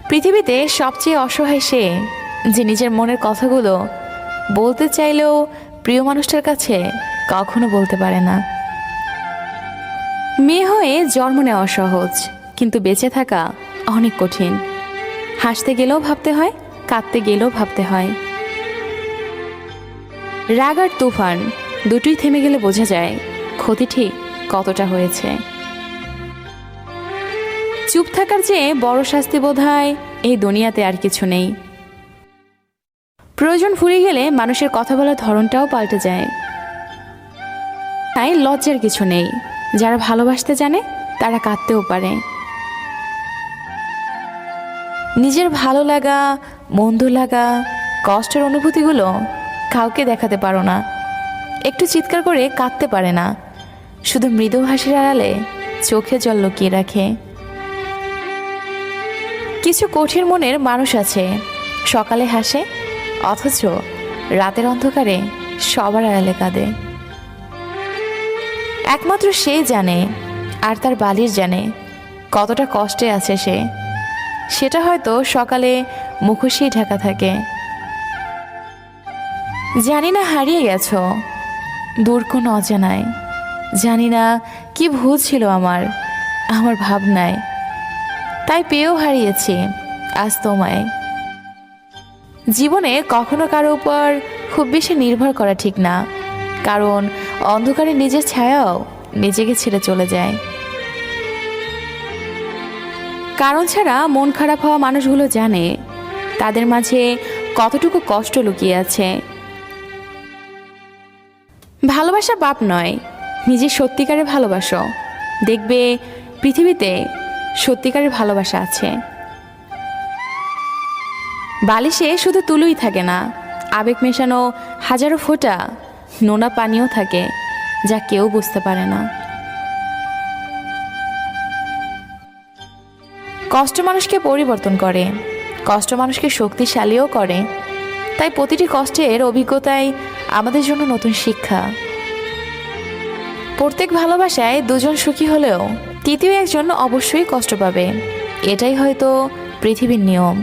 পৃথিবীতে সবচেয়ে অসহায় সে, যে নিজের মনের কথাগুলো বলতে চাইলেও প্রিয় মানুষটার কাছে কখনো বলতে পারে না। মেয়ে হয়ে জন্ম নেওয়া সহজ, কিন্তু বেঁচে থাকা অনেক কঠিন। হাসতে গেলেও ভাবতে হয়, কাঁদতে গেলেও ভাবতে হয়। রাগ আর তুফান দুটোই থেমে গেলে বোঝা যায় ক্ষতি ঠিক কতটা হয়েছে। চুপ থাকার চেয়ে বড় শাস্তি বোধহয় এই দুনিয়াতে আর কিছু নেই। প্রয়োজন ফুরিয়ে গেলে মানুষের কথা বলার ধরনটাও পাল্টে যায়। তাই লজ্জার কিছু নেই। যারা ভালোবাসতে জানে তারা কাঁদতেও পারে। নিজের ভালো লাগা, মন্দ লাগা, কষ্টের অনুভূতিগুলো কাউকে দেখাতে পারো না। একটু চিৎকার করে কাঁদতে পারে না, শুধু মৃদু হাসির আড়ালে চোখে জল লুকিয়ে রাখে। কিছু কঠিন মনের মানুষ আছে, সকালে হাসে অথচ রাতের অন্ধকারে সবার আড়ালে কাঁদে। একমাত্র সে জানে আর তার বালির জানে কতটা কষ্টে আছে সে। সেটা হয়তো সকালে মুখোশেই ঢাকা থাকে। জানি না হারিয়ে গেছো দূর কোনো অজানায়, জানি না কি ভুল ছিল আমার ভাবনায়, তাই পেয়েও হারিয়েছি আজ তোমায়। জীবনে কখনো কারো উপর খুব বেশি নির্ভর করা ঠিক না, কারণ অন্ধকারে নিজের ছায়াও নিজেকে ছেড়ে চলে যায়। কারণ ছাড়া মন খারাপ হওয়া মানুষগুলো জানে তাদের মাঝে কতটুকু কষ্ট লুকিয়ে আছে। ভালোবাসা পাপ নয়, নিজের সত্যিকারের ভালোবাসো, দেখবে পৃথিবীতে সত্যিকারের ভালোবাসা আছে। বালিশে শুধু তুলোই থাকে না, আবেগ মেশানো হাজারো ফোঁটা নোনা পানিও থাকে, যা কেউ বুঝতে পারে না। কষ্ট মানুষকে পরিবর্তন করে, কষ্ট মানুষকে শক্তিশালীও করে। তাই প্রতিটি কষ্টের অভিজ্ঞতাই আমাদের জন্য নতুন শিক্ষা। প্রত্যেক ভালোবাসায় দুজন সুখী হলেও তৃতীয় একজন অবশ্যই কষ্ট পাবে, এটাই হয়তো পৃথিবীর নিয়ম।